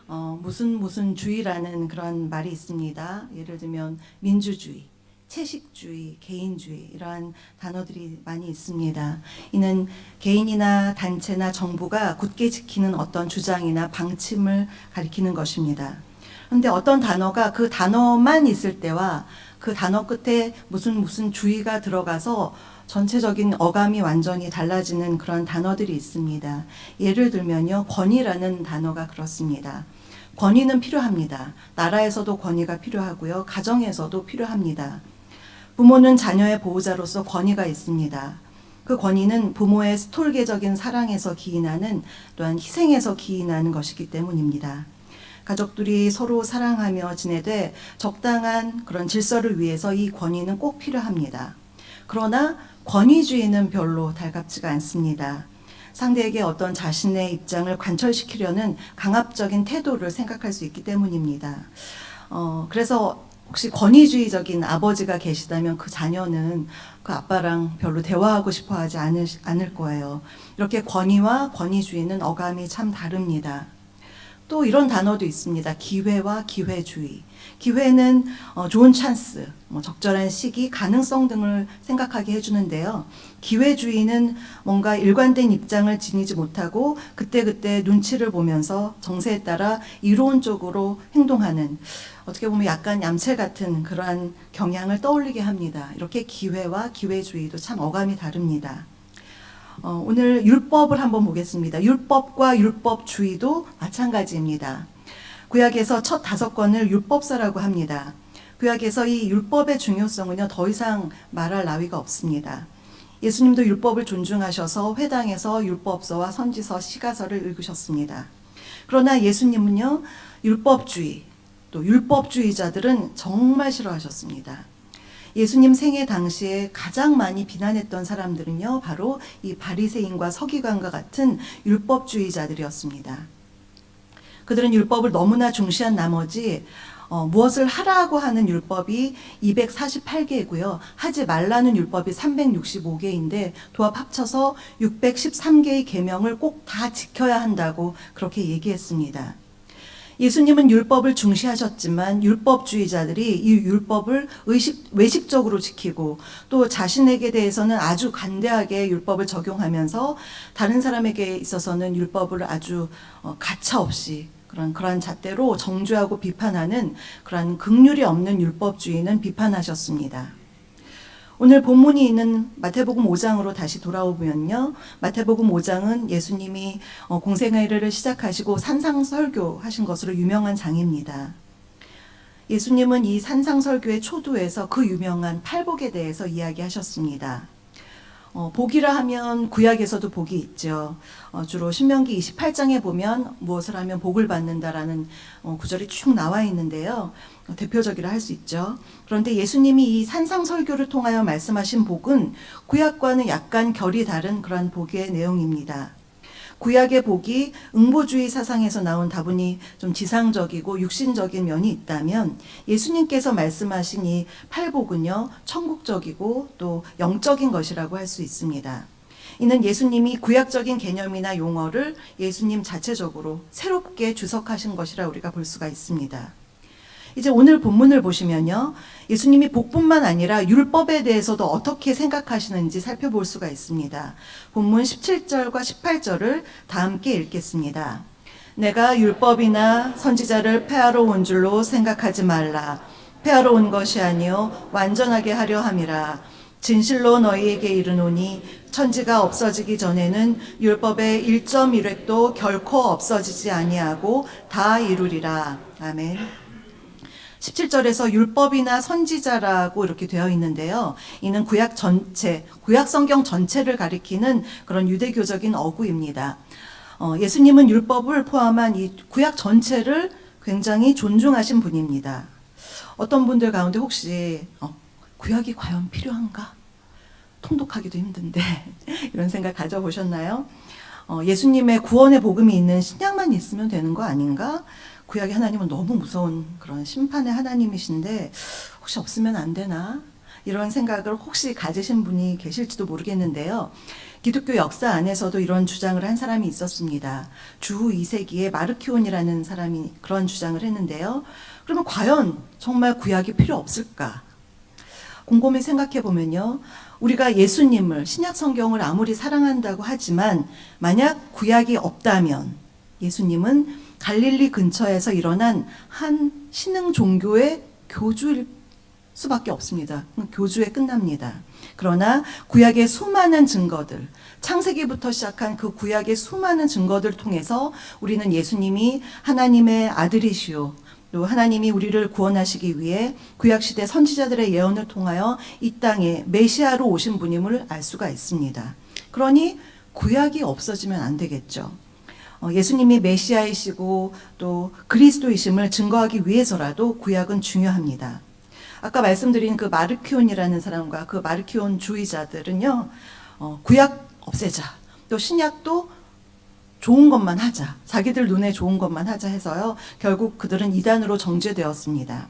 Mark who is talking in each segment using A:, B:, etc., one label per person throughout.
A: 무슨 주의라는 그런 말이 있습니다. 예를 들면 민주주의, 채식주의, 개인주의 이러한 단어들이 많이 있습니다. 이는 개인이나 단체나 정부가 굳게 지키는 어떤 주장이나 방침을 가리키는 것입니다. 그런데 어떤 단어가 그 단어만 있을 때와 그 단어 끝에 무슨 주의가 들어가서 전체적인 어감이 완전히 달라지는 그런 단어들이 있습니다. 예를 들면요, 권위라는 단어가 그렇습니다. 권위는 필요합니다. 나라에서도 권위가 필요하고요, 가정에서도 필요합니다. 부모는 자녀의 보호자로서 권위가 있습니다. 그 권위는 부모의 스톨계적인 사랑에서 기인하는, 또한 희생에서 기인하는 것이기 때문입니다. 가족들이 서로 사랑하며 지내되 적당한 그런 질서를 위해서 이 권위는 꼭 필요합니다. 그러나 권위주의는 별로 달갑지가 않습니다. 상대에게 어떤 자신의 입장을 관철시키려는 강압적인 태도를 생각할 수 있기 때문입니다. 그래서 혹시 권위주의적인 아버지가 계시다면 그 자녀는 그 아빠랑 별로 대화하고 싶어 하지 않을 거예요. 이렇게 권위와 권위주의는 어감이 참 다릅니다. 또 이런 단어도 있습니다. 기회와 기회주의. 기회는 좋은 찬스, 적절한 시기, 가능성 등을 생각하게 해주는데요. 기회주의는 뭔가 일관된 입장을 지니지 못하고 그때그때 눈치를 보면서 정세에 따라 이론적으로 행동하는, 어떻게 보면 약간 얌체 같은 그러한 경향을 떠올리게 합니다. 이렇게 기회와 기회주의도 참 어감이 다릅니다. 오늘 율법을 한번 보겠습니다. 율법과 율법주의도 마찬가지입니다. 구약에서 첫 5권을 율법서라고 합니다. 구약에서 이 율법의 중요성은요, 더 이상 말할 나위가 없습니다. 예수님도 율법을 존중하셔서 회당에서 율법서와 선지서, 시가서를 읽으셨습니다. 그러나 예수님은요, 율법주의, 또 율법주의자들은 정말 싫어하셨습니다. 예수님 생애 당시에 가장 많이 비난했던 사람들은요, 바로 이 바리새인과 서기관과 같은 율법주의자들이었습니다. 그들은 율법을 너무나 중시한 나머지 무엇을 하라고 하는 율법이 248개이고요. 하지 말라는 율법이 365개인데 도합 합쳐서 613개의 계명을 꼭 다 지켜야 한다고 그렇게 얘기했습니다. 예수님은 율법을 중시하셨지만 율법주의자들이 이 율법을 외식적으로 지키고 또 자신에게 대해서는 아주 간대하게 율법을 적용하면서 다른 사람에게 있어서는 율법을 아주 가차없이 그러한 잣대로 정죄하고 비판하는 그러한 긍휼이 없는 율법주의는 비판하셨습니다. 오늘 본문이 있는 마태복음 5장으로 다시 돌아오면요, 마태복음 5장은 예수님이 공생애를 시작하시고 산상설교 하신 것으로 유명한 장입니다. 예수님은 이 산상설교의 초두에서 그 유명한 팔복에 대해서 이야기하셨습니다. 복이라 하면 구약에서도 복이 있죠. 주로 신명기 28장에 보면 무엇을 하면 복을 받는다라는 구절이 쭉 나와 있는데요. 대표적이라 할 수 있죠. 그런데 예수님이 이 산상설교를 통하여 말씀하신 복은 구약과는 약간 결이 다른 그러한 복의 내용입니다. 구약의 복이 응보주의 사상에서 나온 다분히 좀 지상적이고 육신적인 면이 있다면 예수님께서 말씀하신 이 팔복은요, 천국적이고 또 영적인 것이라고 할 수 있습니다. 이는 예수님이 구약적인 개념이나 용어를 예수님 자체적으로 새롭게 주석하신 것이라 우리가 볼 수가 있습니다. 이제 오늘 본문을 보시면요, 예수님이 복뿐만 아니라 율법에 대해서도 어떻게 생각하시는지 살펴볼 수가 있습니다. 본문 17절과 18절을 다 함께 읽겠습니다. 내가 율법이나 선지자를 폐하러 온 줄로 생각하지 말라. 폐하러 온 것이 아니요 완전하게 하려 함이라. 진실로 너희에게 이르노니 천지가 없어지기 전에는 율법의 1.1획도 결코 없어지지 아니하고 다 이루리라. 아멘. 17절에서 율법이나 선지자라고 이렇게 되어 있는데요. 이는 구약 성경 전체를 가리키는 그런 유대교적인 어구입니다. 예수님은 율법을 포함한 이 구약 전체를 굉장히 존중하신 분입니다. 어떤 분들 가운데 혹시 구약이 과연 필요한가? 통독하기도 힘든데 이런 생각 가져보셨나요? 예수님의 구원의 복음이 있는 신약만 있으면 되는 거 아닌가? 구약의 하나님은 너무 무서운 그런 심판의 하나님이신데 혹시 없으면 안 되나? 이런 생각을 혹시 가지신 분이 계실지도 모르겠는데요. 기독교 역사 안에서도 이런 주장을 한 사람이 있었습니다. 주후 2세기에 마르키온이라는 사람이 그런 주장을 했는데요. 그러면 과연 정말 구약이 필요 없을까? 곰곰이 생각해 보면요. 우리가 예수님을, 신약 성경을 아무리 사랑한다고 하지만 만약 구약이 없다면 예수님은 갈릴리 근처에서 일어난 한 신흥 종교의 교주일 수밖에 없습니다. 교주에 끝납니다. 그러나 구약의 수많은 증거들, 창세기부터 시작한 그 구약의 수많은 증거들을 통해서 우리는 예수님이 하나님의 아들이시오, 또 하나님이 우리를 구원하시기 위해 구약시대 선지자들의 예언을 통하여 이 땅에 메시아로 오신 분임을 알 수가 있습니다. 그러니 구약이 없어지면 안 되겠죠. 예수님이 메시아이시고 또 그리스도이심을 증거하기 위해서라도 구약은 중요합니다. 아까 말씀드린 그 마르키온이라는 사람과 그 마르키온 주의자들은요, 구약 없애자, 또 신약도 좋은 것만 하자, 자기들 눈에 좋은 것만 하자 해서요, 결국 그들은 이단으로 정죄되었습니다.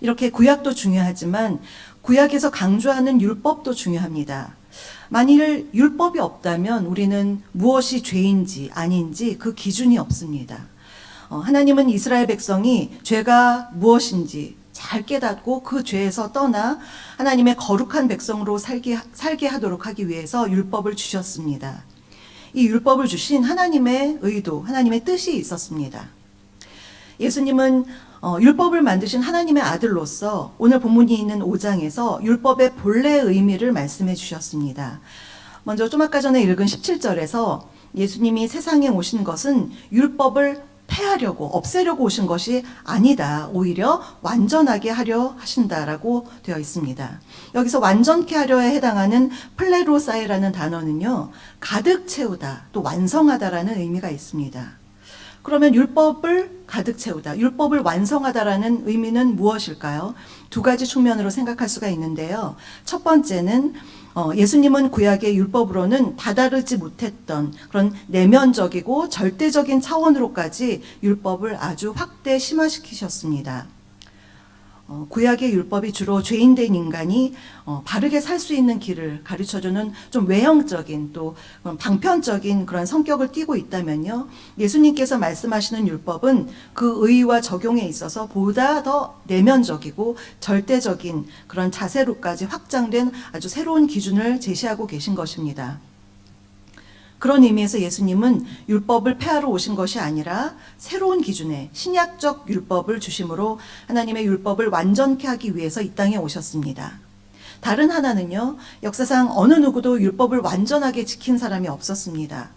A: 이렇게 구약도 중요하지만 구약에서 강조하는 율법도 중요합니다. 만일 율법이 없다면 우리는 무엇이 죄인지 아닌지 그 기준이 없습니다. 하나님은 이스라엘 백성이 죄가 무엇인지 잘 깨닫고 그 죄에서 떠나 하나님의 거룩한 백성으로 살게 하도록 하기 위해서 율법을 주셨습니다. 이 율법을 주신 하나님의 의도, 하나님의 뜻이 있었습니다. 예수님은 율법을 만드신 하나님의 아들로서 오늘 본문이 있는 5장에서 율법의 본래의 의미를 말씀해 주셨습니다. 먼저 좀 아까 전에 읽은 17절에서 예수님이 세상에 오신 것은 율법을 폐하려고, 없애려고 오신 것이 아니다. 오히려 완전하게 하려 하신다라고 되어 있습니다. 여기서 완전케 하려에 해당하는 플레로사이라는 단어는요, 가득 채우다, 또 완성하다라는 의미가 있습니다. 그러면 율법을 가득 채우다, 율법을 완성하다라는 의미는 무엇일까요? 두 가지 측면으로 생각할 수가 있는데요. 첫 번째는 예수님은 구약의 율법으로는 다다르지 못했던 그런 내면적이고 절대적인 차원으로까지 율법을 아주 확대 심화시키셨습니다. 구약의 율법이 주로 죄인된 인간이 바르게 살 수 있는 길을 가르쳐주는 좀 외형적인 또 방편적인 그런 성격을 띠고 있다면요, 예수님께서 말씀하시는 율법은 그 의의와 적용에 있어서 보다 더 내면적이고 절대적인 그런 자세로까지 확장된 아주 새로운 기준을 제시하고 계신 것입니다. 그런 의미에서 예수님은 율법을 폐하러 오신 것이 아니라 새로운 기준의 신약적 율법을 주심으로 하나님의 율법을 완전케 하기 위해서 이 땅에 오셨습니다. 다른 하나는요, 역사상 어느 누구도 율법을 완전하게 지킨 사람이 없었습니다.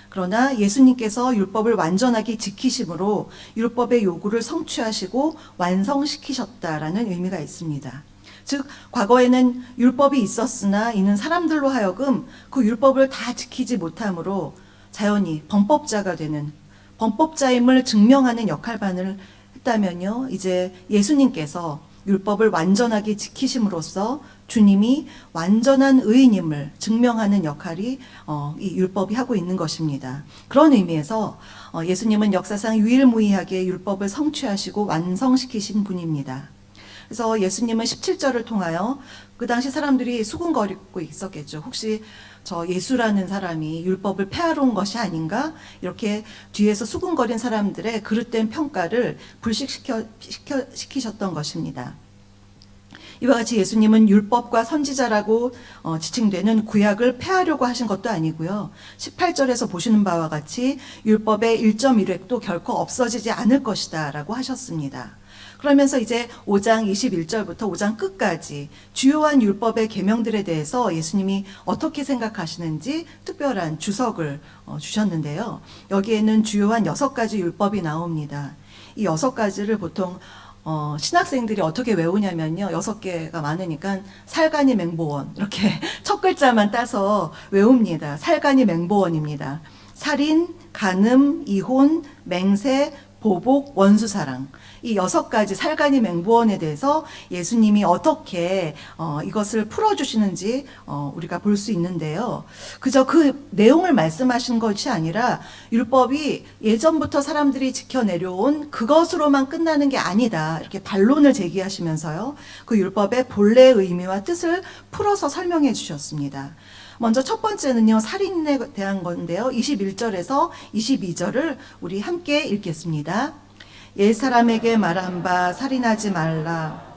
A: 그러나 예수님께서 율법을 완전하게 지키심으로 율법의 요구를 성취하시고 완성시키셨다라는 의미가 있습니다. 즉 과거에는 율법이 있었으나 이는 사람들로 하여금 그 율법을 다 지키지 못함으로 자연히 범법자가 되는, 범법자임을 증명하는 역할만을 했다면요, 이제 예수님께서 율법을 완전하게 지키심으로써 주님이 완전한 의인임을 증명하는 역할이 이 율법이 하고 있는 것입니다. 그런 의미에서 예수님은 역사상 유일무이하게 율법을 성취하시고 완성시키신 분입니다. 그래서 예수님은 17절을 통하여 그 당시 사람들이 수군거리고 있었겠죠. 혹시 저 예수라는 사람이 율법을 폐하러 온 것이 아닌가? 이렇게 뒤에서 수군거린 사람들의 그릇된 평가를 불식시키셨던 것입니다. 이와 같이 예수님은 율법과 선지자라고 지칭되는 구약을 폐하려고 하신 것도 아니고요. 18절에서 보시는 바와 같이 율법의 1.1획도 결코 없어지지 않을 것이다 라고 하셨습니다. 그러면서 이제 5장 21절부터 5장 끝까지 주요한 율법의 계명들에 대해서 예수님이 어떻게 생각하시는지 특별한 주석을 주셨는데요. 여기에는 주요한 6가지 율법이 나옵니다. 이 6가지를 보통 신학생들이 어떻게 외우냐면요, 6개가 많으니까 살간이 맹보원, 이렇게 첫 글자만 따서 외웁니다. 살간이 맹보원입니다. 살인, 간음, 이혼, 맹세, 보복, 원수사랑, 이 6가지 살간이 맹보원에 대해서 예수님이 어떻게 이것을 풀어주시는지 우리가 볼 수 있는데요. 그저 그 내용을 말씀하신 것이 아니라 율법이 예전부터 사람들이 지켜내려온 그것으로만 끝나는 게 아니다, 이렇게 반론을 제기하시면서요, 그 율법의 본래의 의미와 뜻을 풀어서 설명해 주셨습니다. 먼저 첫 번째는요, 살인에 대한 건데요. 21절에서 22절을 우리 함께 읽겠습니다. 옛사람에게 말한 바 살인하지 말라.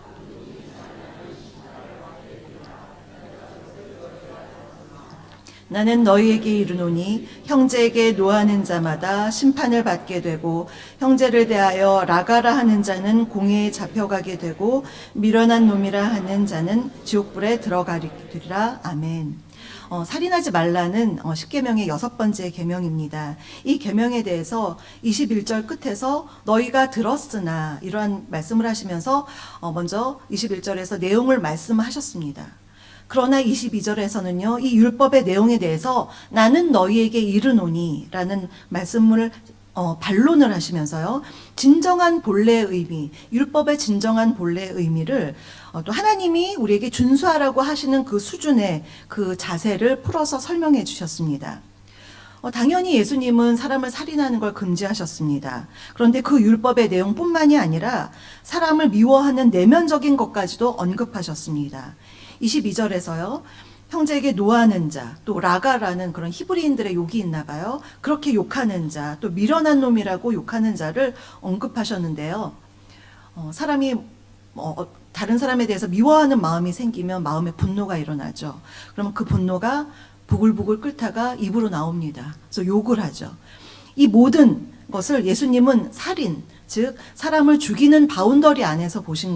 A: 나는 너희에게 이르노니 형제에게 노하는 자마다 심판을 받게 되고 형제를 대하여 라가라 하는 자는 공회에 잡혀가게 되고 미련한 놈이라 하는 자는 지옥불에 들어가리라. 아멘. 살인하지 말라는 10계명의 6번째 계명입니다. 이 계명에 대해서 21절 끝에서 너희가 들었으나 이러한 말씀을 하시면서 먼저 21절에서 내용을 말씀하셨습니다. 그러나 22절에서는요, 이 율법의 내용에 대해서 나는 너희에게 이르노니 라는 말씀을 반론을 하시면서요, 진정한 본래의 의미, 율법의 진정한 본래의 의미를 또 하나님이 우리에게 준수하라고 하시는 그 수준의 그 자세를 풀어서 설명해 주셨습니다. 당연히 예수님은 사람을 살인하는 걸 금지하셨습니다. 그런데 그 율법의 내용뿐만이 아니라 사람을 미워하는 내면적인 것까지도 언급하셨습니다. 22절에서요. 형제에게 노하는 자, 또 라가라는 그런 히브리인들의 욕이 있나 봐요. 그렇게 욕하는 자, 또 미련한 놈이라고 욕하는 자를 언급하셨는데요. 사람이 다른 사람에 대해서 미워하는 마음이 생기면 마음에 분노가 일어나죠. 그러면 그 분노가 부글부글 끓다가 입으로 나옵니다. 그래서 욕을 하죠. 이 모든 것을 예수님은 살인, 즉 사람을 죽이는 바운더리 안에서 보신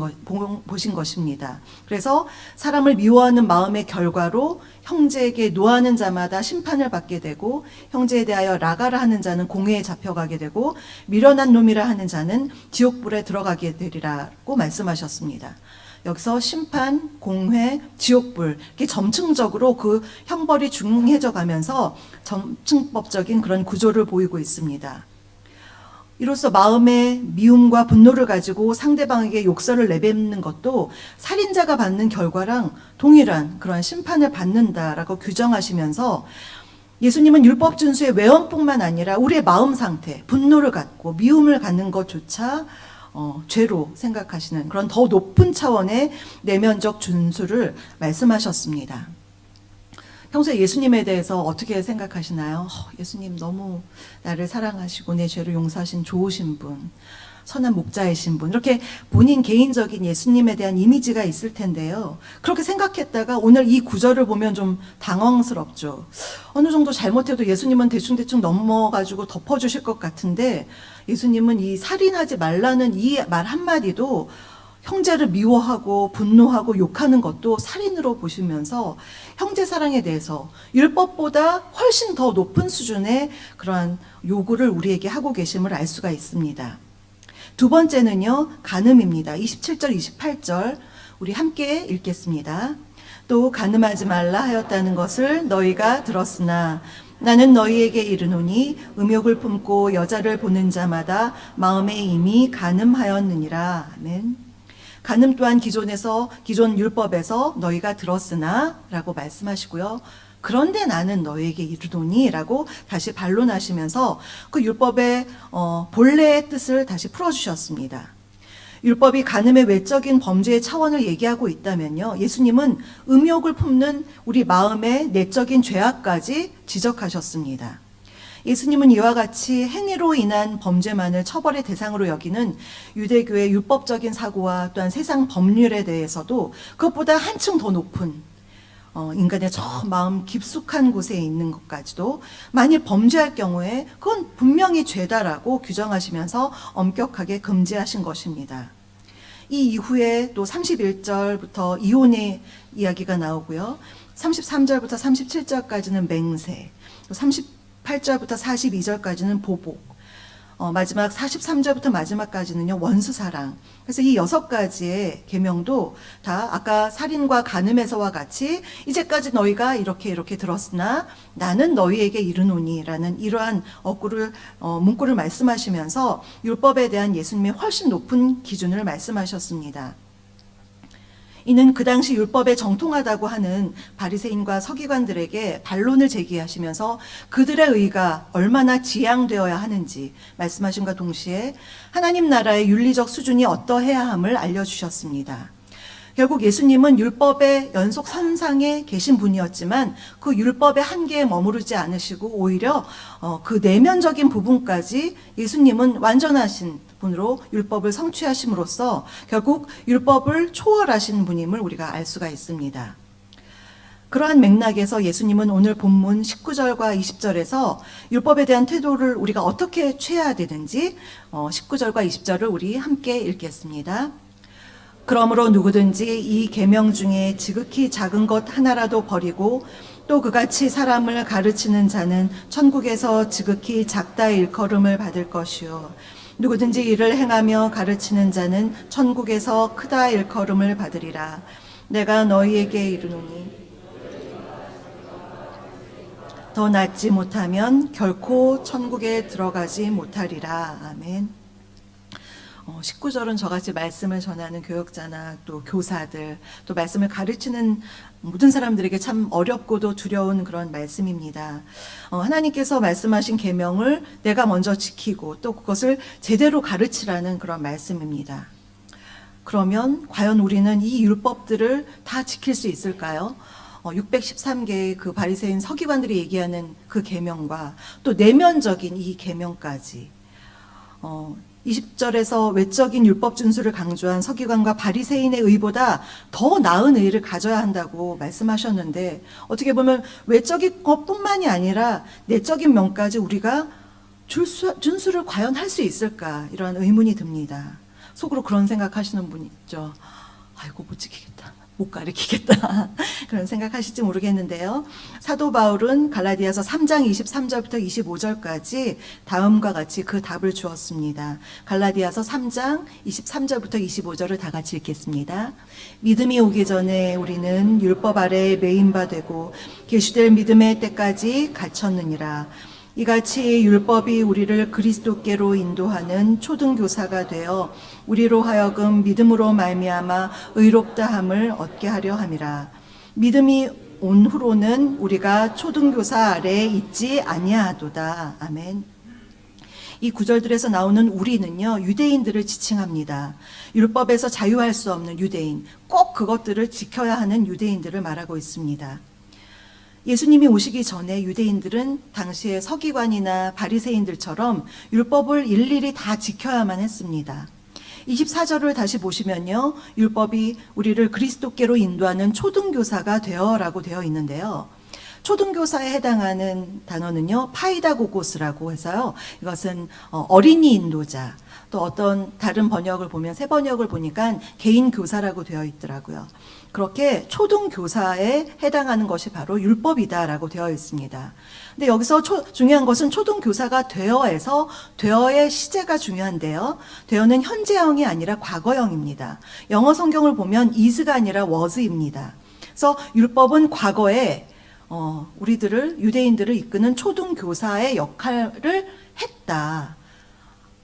A: 것입니다. 그래서 사람을 미워하는 마음의 결과로 형제에게 노하는 자마다 심판을 받게 되고 형제에 대하여 라가라 하는 자는 공회에 잡혀가게 되고 미련한 놈이라 하는 자는 지옥불에 들어가게 되리라고 말씀하셨습니다. 여기서 심판, 공회, 지옥불 이렇게 점층적으로 그 형벌이 중해져 가면서 점층법적인 그런 구조를 보이고 있습니다. 이로써 마음의 미움과 분노를 가지고 상대방에게 욕설을 내뱉는 것도 살인자가 받는 결과랑 동일한 그러한 심판을 받는다라고 규정하시면서 예수님은 율법 준수의 외형뿐만 아니라 우리의 마음 상태, 분노를 갖고 미움을 갖는 것조차 죄로 생각하시는 그런 더 높은 차원의 내면적 준수를 말씀하셨습니다. 평소에 예수님에 대해서 어떻게 생각하시나요? 예수님 너무 나를 사랑하시고 내 죄를 용서하신 좋으신 분, 선한 목자이신 분, 이렇게 본인 개인적인 예수님에 대한 이미지가 있을 텐데요. 그렇게 생각했다가 오늘 이 구절을 보면 좀 당황스럽죠. 어느 정도 잘못해도 예수님은 대충대충 넘어가지고 덮어주실 것 같은데 예수님은 이 살인하지 말라는 이 말 한마디도 형제를 미워하고 분노하고 욕하는 것도 살인으로 보시면서 형제 사랑에 대해서 율법보다 훨씬 더 높은 수준의 그러한 요구를 우리에게 하고 계심을 알 수가 있습니다. 두 번째는요, 간음입니다. 27절, 28절 우리 함께 읽겠습니다. 또 간음하지 말라 하였다는 것을 너희가 들었으나 나는 너희에게 이르노니 음욕을 품고 여자를 보는 자마다 마음에 이미 간음하였느니라. 아멘. 간음 또한 기존 율법에서 너희가 들었으나 라고 말씀하시고요. 그런데 나는 너희에게 이르노니 라고 다시 반론하시면서 그 율법의 본래의 뜻을 다시 풀어주셨습니다. 율법이 간음의 외적인 범죄의 차원을 얘기하고 있다면요, 예수님은 음욕을 품는 우리 마음의 내적인 죄악까지 지적하셨습니다. 예수님은 이와 같이 행위로 인한 범죄만을 처벌의 대상으로 여기는 유대교의 율법적인 사고와 또한 세상 법률에 대해서도 그것보다 한층 더 높은 인간의 저 마음 깊숙한 곳에 있는 것까지도 만일 범죄할 경우에 그건 분명히 죄다라고 규정하시면서 엄격하게 금지하신 것입니다. 이 이후에 또 31절부터 이혼의 이야기가 나오고요. 33절부터 37절까지는 맹세, 또 38절부터 42절까지는 보복, 마지막 43절부터 마지막까지는요, 원수사랑. 그래서 이 6가지의 계명도 다 아까 살인과 간음에서와 같이 이제까지 너희가 이렇게 들었으나 나는 너희에게 이르노니 라는 이러한 문구를 말씀하시면서 율법에 대한 예수님의 훨씬 높은 기준을 말씀하셨습니다. 이는 그 당시 율법에 정통하다고 하는 바리새인과 서기관들에게 반론을 제기하시면서 그들의 의가 얼마나 지향되어야 하는지 말씀하신과 동시에 하나님 나라의 윤리적 수준이 어떠해야 함을 알려주셨습니다. 결국 예수님은 율법의 연속선상에 계신 분이었지만 그 율법의 한계에 머무르지 않으시고 오히려 그 내면적인 부분까지 예수님은 완전하신 분으로 율법을 성취하심으로써 결국 율법을 초월하신 분임을 우리가 알 수가 있습니다. 그러한 맥락에서 예수님은 오늘 본문 19절과 20절에서 율법에 대한 태도를 우리가 어떻게 취해야 되는지 19절과 20절을 우리 함께 읽겠습니다. 그러므로 누구든지 이 계명 중에 지극히 작은 것 하나라도 버리고 또 그같이 사람을 가르치는 자는 천국에서 지극히 작다 일컬음을 받을 것이요 누구든지 이를 행하며 가르치는 자는 천국에서 크다 일컬음을 받으리라. 내가 너희에게 이르노니 더 낫지 못하면 결코 천국에 들어가지 못하리라. 아멘. 19절은 저같이 말씀을 전하는 교역자나 또 교사들, 또 말씀을 가르치는 모든 사람들에게 참 어렵고도 두려운 그런 말씀입니다. 하나님께서 말씀하신 계명을 내가 먼저 지키고 또 그것을 제대로 가르치라는 그런 말씀입니다. 그러면 과연 우리는 이 율법들을 다 지킬 수 있을까요? 613개의 그 바리새인 서기관들이 얘기하는 그 계명과 또 내면적인 이 계명까지 20절에서 외적인 율법 준수를 강조한 서기관과 바리새인의 의보다 더 나은 의를 가져야 한다고 말씀하셨는데 어떻게 보면 외적인 것뿐만이 아니라 내적인 면까지 우리가 준수를 과연 할 수 있을까 이런 의문이 듭니다. 속으로 그런 생각하시는 분 있죠. 아이고 못 지키겠다. 못 가르치겠다. 그런 생각하실지 모르겠는데요. 사도 바울은 갈라디아서 3장 23절부터 25절까지 다음과 같이 그 답을 주었습니다. 갈라디아서 3장 23절부터 25절을 다 같이 읽겠습니다. 믿음이 오기 전에 우리는 율법 아래에 매인 바 되고 계시될 믿음의 때까지 갇혔느니라. 이같이 율법이 우리를 그리스도께로 인도하는 초등교사가 되어 우리로 하여금 믿음으로 말미암아 의롭다함을 얻게 하려 함이라. 믿음이 온 후로는 우리가 초등교사 아래에 있지 아니하도다. 아멘. 이 구절들에서 나오는 우리는요, 유대인들을 지칭합니다. 율법에서 자유할 수 없는 유대인, 꼭 그것들을 지켜야 하는 유대인들을 말하고 있습니다. 예수님이 오시기 전에 유대인들은 당시의 서기관이나 바리새인들처럼 율법을 일일이 다 지켜야만 했습니다. 24절을 다시 보시면요, 율법이 우리를 그리스도께로 인도하는 초등교사가 되어라고 되어 있는데요. 초등교사에 해당하는 단어는요, 파이다고고스라고 해서요, 이것은 어린이 인도자, 또 어떤 다른 번역을 보면 새 번역을 보니까 개인 교사라고 되어 있더라고요. 그렇게 초등교사에 해당하는 것이 바로 율법이다라고 되어 있습니다. 근데 여기서 중요한 것은 초등교사가 되어에서 되어의 시제가 중요한데요. 되어는 현재형이 아니라 과거형입니다. 영어 성경을 보면 is가 아니라 was입니다. 그래서 율법은 과거에 우리들을 유대인들을 이끄는 초등교사의 역할을 했다.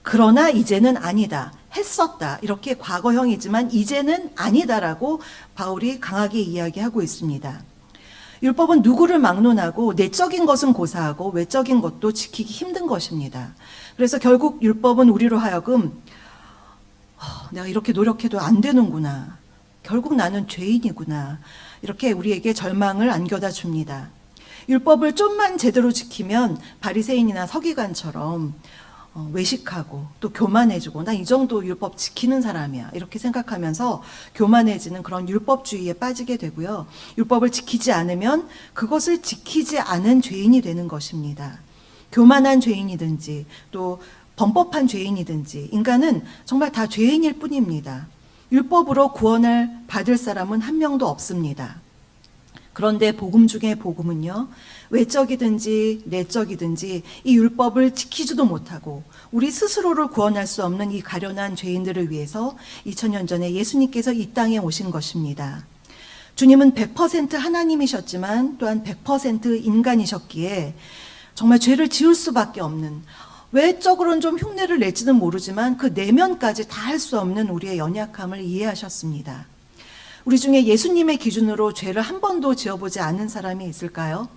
A: 그러나 이제는 아니다. 했었다. 이렇게 과거형이지만 이제는 아니다라고 바울이 강하게 이야기하고 있습니다. 율법은 누구를 막론하고 내적인 것은 고사하고 외적인 것도 지키기 힘든 것입니다. 그래서 결국 율법은 우리로 하여금 내가 이렇게 노력해도 안 되는구나. 결국 나는 죄인이구나. 이렇게 우리에게 절망을 안겨다 줍니다. 율법을 좀만 제대로 지키면 바리새인이나 서기관처럼 외식하고 또 교만해지고 나 이 정도 율법 지키는 사람이야 이렇게 생각하면서 교만해지는 그런 율법주의에 빠지게 되고요. 율법을 지키지 않으면 그것을 지키지 않은 죄인이 되는 것입니다. 교만한 죄인이든지 또 범법한 죄인이든지 인간은 정말 다 죄인일 뿐입니다. 율법으로 구원을 받을 사람은 한 명도 없습니다. 그런데 복음 중에 복음은요, 외적이든지 내적이든지 이 율법을 지키지도 못하고 우리 스스로를 구원할 수 없는 이 가련한 죄인들을 위해서 2000년 전에 예수님께서 이 땅에 오신 것입니다. 주님은 100% 하나님이셨지만 또한 100% 인간이셨기에 정말 죄를 지을 수밖에 없는, 외적으로는 좀 흉내를 낼지는 모르지만 그 내면까지 다 할 수 없는 우리의 연약함을 이해하셨습니다. 우리 중에 예수님의 기준으로 죄를 한 번도 지어보지 않은 사람이 있을까요?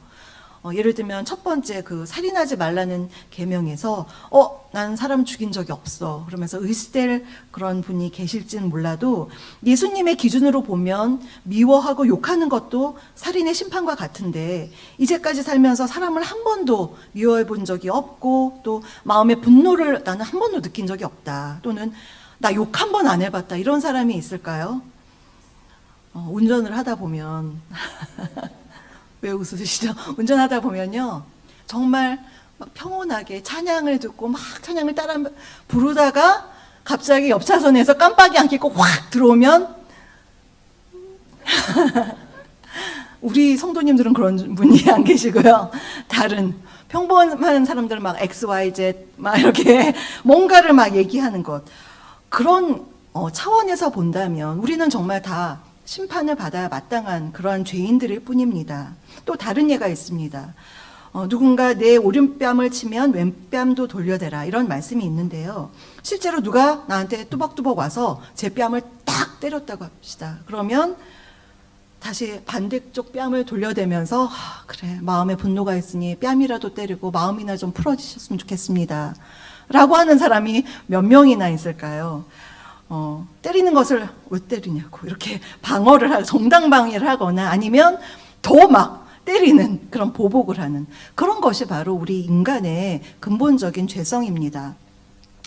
A: 예를 들면 첫 번째 그 살인하지 말라는 계명에서 난 사람 죽인 적이 없어 그러면서 의심될 그런 분이 계실지는 몰라도 예수님의 기준으로 보면 미워하고 욕하는 것도 살인의 심판과 같은데 이제까지 살면서 사람을 한 번도 미워해 본 적이 없고 또 마음의 분노를 나는 한 번도 느낀 적이 없다 또는 나 욕 한 번 안 해봤다 이런 사람이 있을까요? 운전을 하다 보면 왜 웃으시죠? 운전하다 보면요 정말 막 평온하게 찬양을 듣고 막 찬양을 따라 부르다가 갑자기 옆 차선에서 깜빡이 안 켜고 확 들어오면 우리 성도님들은 그런 분이 안 계시고요 다른 평범한 사람들은 막 XYZ 막 이렇게 뭔가를 막 얘기하는 것 그런 차원에서 본다면 우리는 정말 다 심판을 받아야 마땅한 그러한 죄인들일 뿐입니다. 또 다른 예가 있습니다. 누군가 내 오른뺨을 치면 왼뺨도 돌려대라 이런 말씀이 있는데요. 실제로 누가 나한테 뚜벅뚜벅 와서 제 뺨을 딱 때렸다고 합시다. 그러면 다시 반대쪽 뺨을 돌려대면서 그래 마음에 분노가 있으니 뺨이라도 때리고 마음이나 좀 풀어지셨으면 좋겠습니다. 라고 하는 사람이 몇 명이나 있을까요? 때리는 것을 왜 때리냐고 이렇게 방어를 정당방위를 하거나 아니면 더 막 때리는 그런 보복을 하는 그런 것이 바로 우리 인간의 근본적인 죄성입니다.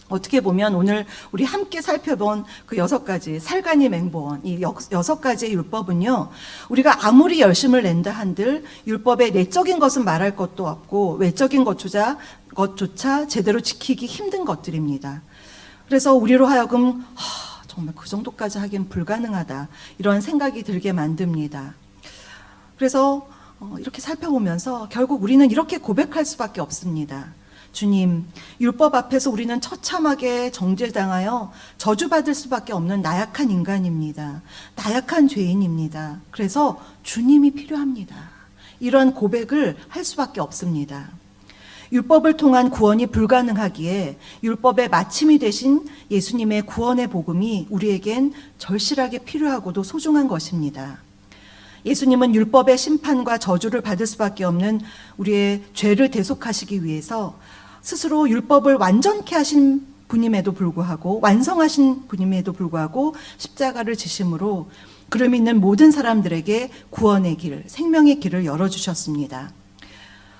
A: 어떻게 보면 오늘 우리 함께 살펴본 그 6가지 살간이 맹보원 이 6가지의 율법은요 우리가 아무리 열심을 낸다 한들 율법의 내적인 것은 말할 것도 없고 외적인 것조차 제대로 지키기 힘든 것들입니다. 그래서 우리로 하여금 정말 그 정도까지 하긴 불가능하다 이런 생각이 들게 만듭니다. 그래서 이렇게 살펴보면서 결국 우리는 이렇게 고백할 수밖에 없습니다. 주님, 율법 앞에서 우리는 처참하게 정죄당하여 저주받을 수밖에 없는 나약한 인간입니다. 나약한 죄인입니다. 그래서 주님이 필요합니다. 이런 고백을 할 수밖에 없습니다. 율법을 통한 구원이 불가능하기에 율법의 마침이 되신 예수님의 구원의 복음이 우리에겐 절실하게 필요하고도 소중한 것입니다. 예수님은 율법의 심판과 저주를 받을 수밖에 없는 우리의 죄를 대속하시기 위해서 스스로 율법을 완전케 하신 분임에도 불구하고 완성하신 분임에도 불구하고 십자가를 지심으로 그를 믿는 모든 사람들에게 구원의 길, 생명의 길을 열어주셨습니다.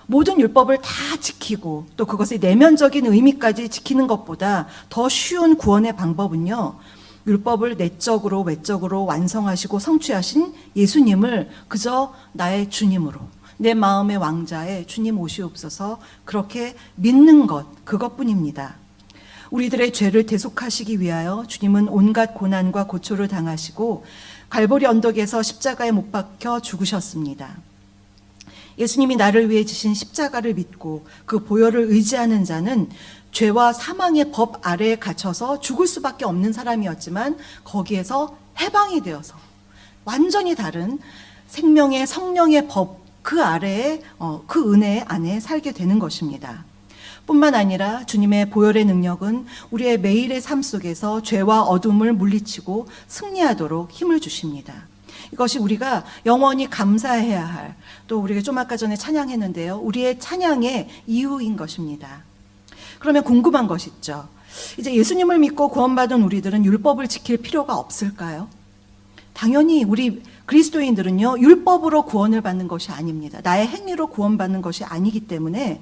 A: 모든 율법을 다 지키고 또 그것의 내면적인 의미까지 지키는 것보다 더 쉬운 구원의 방법은요. 율법을 내적으로 외적으로 완성하시고 성취하신 예수님을 그저 나의 주님으로 내 마음의 왕자에 주님 오시옵소서 그렇게 믿는 것 그것뿐입니다. 우리들의 죄를 대속하시기 위하여 주님은 온갖 고난과 고초를 당하시고 갈보리 언덕에서 십자가에 못 박혀 죽으셨습니다. 예수님이 나를 위해 지신 십자가를 믿고 그 보혈을 의지하는 자는 죄와 사망의 법 아래에 갇혀서 죽을 수밖에 없는 사람이었지만 거기에서 해방이 되어서 완전히 다른 생명의 성령의 법 그 아래에 그 은혜 안에 살게 되는 것입니다. 뿐만 아니라 주님의 보혈의 능력은 우리의 매일의 삶 속에서 죄와 어둠을 물리치고 승리하도록 힘을 주십니다. 이것이 우리가 영원히 감사해야 할 또 우리가 좀 아까 전에 찬양했는데요. 우리의 찬양의 이유인 것입니다. 그러면 궁금한 것이 있죠. 이제 예수님을 믿고 구원받은 우리들은 율법을 지킬 필요가 없을까요? 당연히 우리 그리스도인들은요. 율법으로 구원을 받는 것이 아닙니다. 나의 행위로 구원받는 것이 아니기 때문에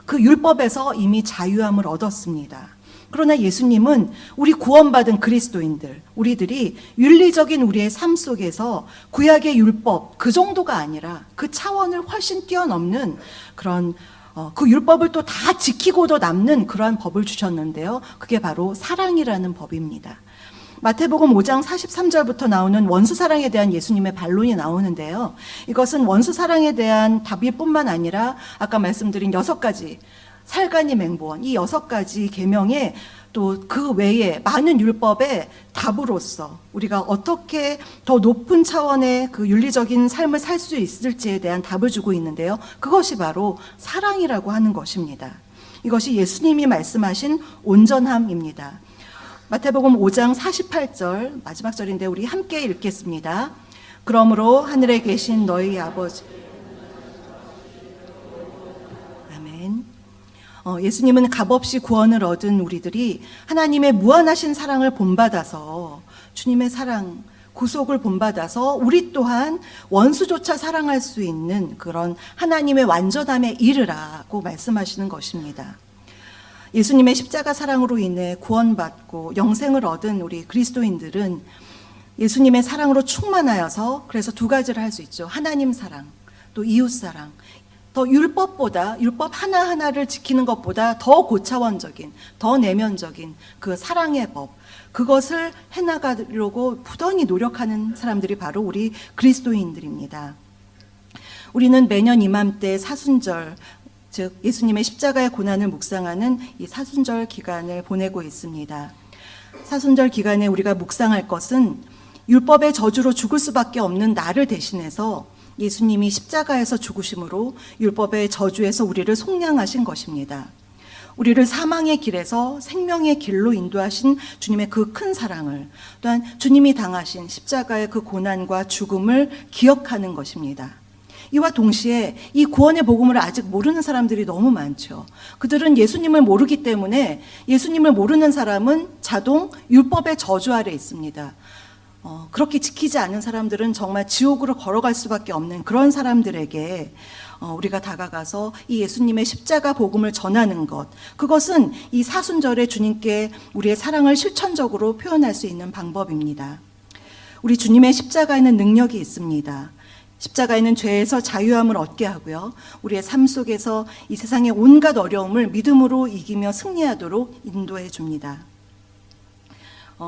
A: 그 율법에서 이미 자유함을 얻었습니다. 그러나 예수님은 우리 구원받은 그리스도인들, 우리들이 윤리적인 우리의 삶 속에서 구약의 율법 그 정도가 아니라 그 차원을 훨씬 뛰어넘는 그런 그 율법을 또 다 지키고도 남는 그러한 법을 주셨는데요. 그게 바로 사랑이라는 법입니다. 마태복음 5장 43절부터 나오는 원수사랑에 대한 예수님의 반론이 나오는데요. 이것은 원수사랑에 대한 답일 뿐만 아니라 아까 말씀드린 6가지 살간이 맹보원 이 6가지 계명에 또 그 외에 많은 율법의 답으로서 우리가 어떻게 더 높은 차원의 그 윤리적인 삶을 살 수 있을지에 대한 답을 주고 있는데요. 그것이 바로 사랑이라고 하는 것입니다. 이것이 예수님이 말씀하신 온전함입니다. 마태복음 5장 48절 마지막 절인데 우리 함께 읽겠습니다. 그러므로 하늘에 계신 너희 아버지 예수님은 값없이 구원을 얻은 우리들이 하나님의 무한하신 사랑을 본받아서 주님의 사랑, 구속을 본받아서 우리 또한 원수조차 사랑할 수 있는 그런 하나님의 완전함에 이르라고 말씀하시는 것입니다. 예수님의 십자가 사랑으로 인해 구원받고 영생을 얻은 우리 그리스도인들은 예수님의 사랑으로 충만하여서 그래서 두 가지를 할 수 있죠. 하나님 사랑, 또 이웃 사랑. 더 율법 하나하나를 지키는 것보다 더 고차원적인, 더 내면적인 그 사랑의 법, 그것을 해나가려고 부단히 노력하는 사람들이 바로 우리 그리스도인들입니다. 우리는 매년 이맘때 사순절, 즉 예수님의 십자가의 고난을 묵상하는 이 사순절 기간을 보내고 있습니다. 사순절 기간에 우리가 묵상할 것은 율법의 저주로 죽을 수밖에 없는 나를 대신해서 예수님이 십자가에서 죽으심으로 율법의 저주에서 우리를 속량하신 것입니다. 우리를 사망의 길에서 생명의 길로 인도하신 주님의 그 큰 사랑을, 또한 주님이 당하신 십자가의 그 고난과 죽음을 기억하는 것입니다. 이와 동시에 이 구원의 복음을 아직 모르는 사람들이 너무 많죠. 그들은 예수님을 모르기 때문에 예수님을 모르는 사람은 자동 율법의 저주 아래 있습니다. 그렇게 지키지 않은 사람들은 정말 지옥으로 걸어갈 수밖에 없는 그런 사람들에게 우리가 다가가서 이 예수님의 십자가 복음을 전하는 것, 그것은 이 사순절에 주님께 우리의 사랑을 실천적으로 표현할 수 있는 방법입니다. 우리 주님의 십자가에는 능력이 있습니다. 십자가에는 죄에서 자유함을 얻게 하고요, 우리의 삶 속에서 이 세상의 온갖 어려움을 믿음으로 이기며 승리하도록 인도해 줍니다.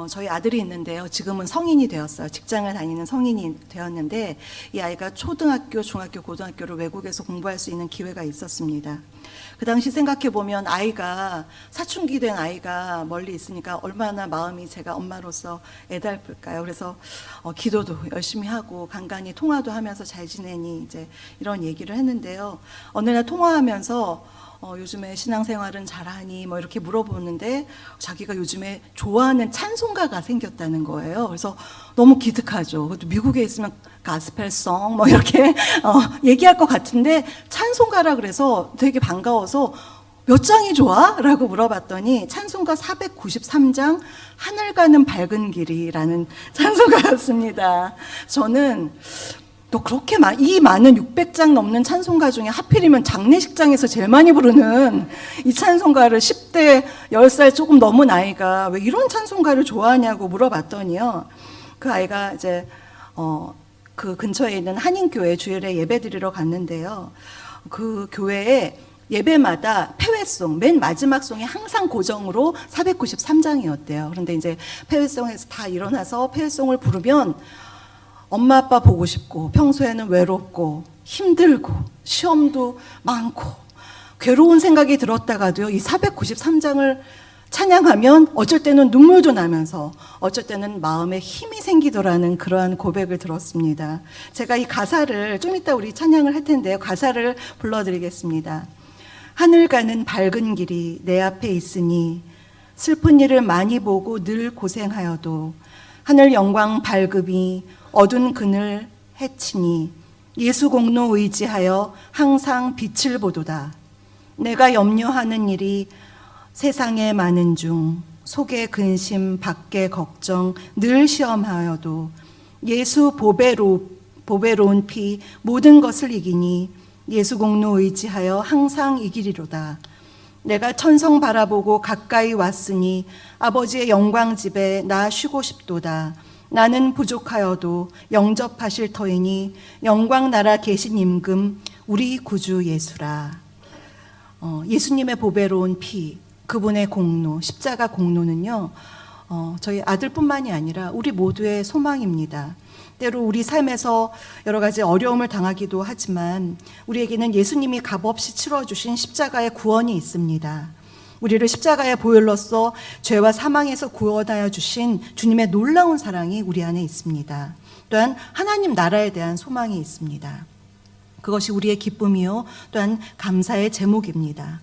A: 저희 아들이 있는데요. 지금은 성인이 되었어요. 직장을 다니는 성인이 되었는데 이 아이가 초등학교, 중학교, 고등학교를 외국에서 공부할 수 있는 기회가 있었습니다. 그 당시 생각해 보면 아이가 사춘기 된 아이가 멀리 있으니까 얼마나 마음이 제가 엄마로서 애달플까요? 그래서 기도도 열심히 하고 간간히 통화도 하면서 잘 지내니 이제 이런 얘기를 했는데요. 어느 날 통화하면서 요즘에 신앙생활은 잘하니 뭐 이렇게 물어보는데 자기가 요즘에 좋아하는 찬송가가 생겼다는 거예요. 그래서 너무 기특하죠. 그것도 미국에 있으면 가스펠송 뭐 이렇게 얘기할 것 같은데 찬송가라 그래서 되게 반가워서 몇 장이 좋아? 라고 물어봤더니 찬송가 493장 하늘 가는 밝은 길이라는 찬송가였습니다. 저는 또 그렇게 이 많은 600장 넘는 찬송가 중에 하필이면 장례식장에서 제일 많이 부르는 이 찬송가를 10대 10살 조금 넘은 아이가 왜 이런 찬송가를 좋아하냐고 물어봤더니요, 그 아이가 이제 그 근처에 있는 한인교회 주일에 예배드리러 갔는데요, 그 교회에 예배마다 폐회송, 맨 마지막 송이 항상 고정으로 493장이었대요. 그런데 이제 폐회송에서 다 일어나서 폐회송을 부르면 엄마 아빠 보고 싶고, 평소에는 외롭고 힘들고 시험도 많고 괴로운 생각이 들었다가도요, 이 493장을 찬양하면 어쩔 때는 눈물도 나면서 어쩔 때는 마음에 힘이 생기더라는 그러한 고백을 들었습니다. 제가 이 가사를 좀 이따 우리 찬양을 할 텐데요, 가사를 불러드리겠습니다. 하늘 가는 밝은 길이 내 앞에 있으니 슬픈 일을 많이 보고 늘 고생하여도 하늘 영광 밝음이 어두운 그늘 해치니 예수 공로 의지하여 항상 빛을 보도다. 내가 염려하는 일이 세상에 많은 중 속에 근심 밖에 걱정 늘 시험하여도 예수 보배로운 피 모든 것을 이기니 예수 공로 의지하여 항상 이기리로다. 내가 천성 바라보고 가까이 왔으니 아버지의 영광 집에 나 쉬고 싶도다. 나는 부족하여도 영접하실 터이니 영광 나라 계신 임금 우리 구주 예수라. 예수님의 보배로운 피, 그분의 공로, 십자가 공로는요, 저희 아들뿐만이 아니라 우리 모두의 소망입니다. 때로 우리 삶에서 여러 가지 어려움을 당하기도 하지만 우리에게는 예수님이 값없이 치러주신 십자가의 구원이 있습니다. 우리를 십자가의 보혈로서 죄와 사망에서 구원하여 주신 주님의 놀라운 사랑이 우리 안에 있습니다. 또한 하나님 나라에 대한 소망이 있습니다. 그것이 우리의 기쁨이요, 또한 감사의 제목입니다.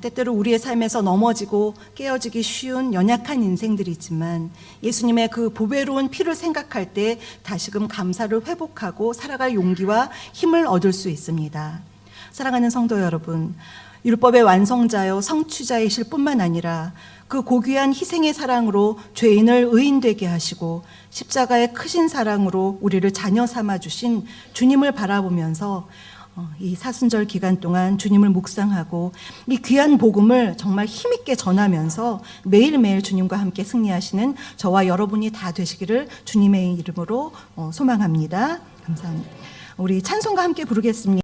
A: 때때로 우리의 삶에서 넘어지고 깨어지기 쉬운 연약한 인생들이지만 예수님의 그 보배로운 피를 생각할 때 다시금 감사를 회복하고 살아갈 용기와 힘을 얻을 수 있습니다. 사랑하는 성도 여러분, 율법의 완성자요 성취자이실 뿐만 아니라 그 고귀한 희생의 사랑으로 죄인을 의인되게 하시고 십자가의 크신 사랑으로 우리를 자녀 삼아 주신 주님을 바라보면서 이 사순절 기간 동안 주님을 묵상하고 이 귀한 복음을 정말 힘있게 전하면서 매일매일 주님과 함께 승리하시는 저와 여러분이 다 되시기를 주님의 이름으로 소망합니다. 감사합니다. 우리 찬송과 함께 부르겠습니다.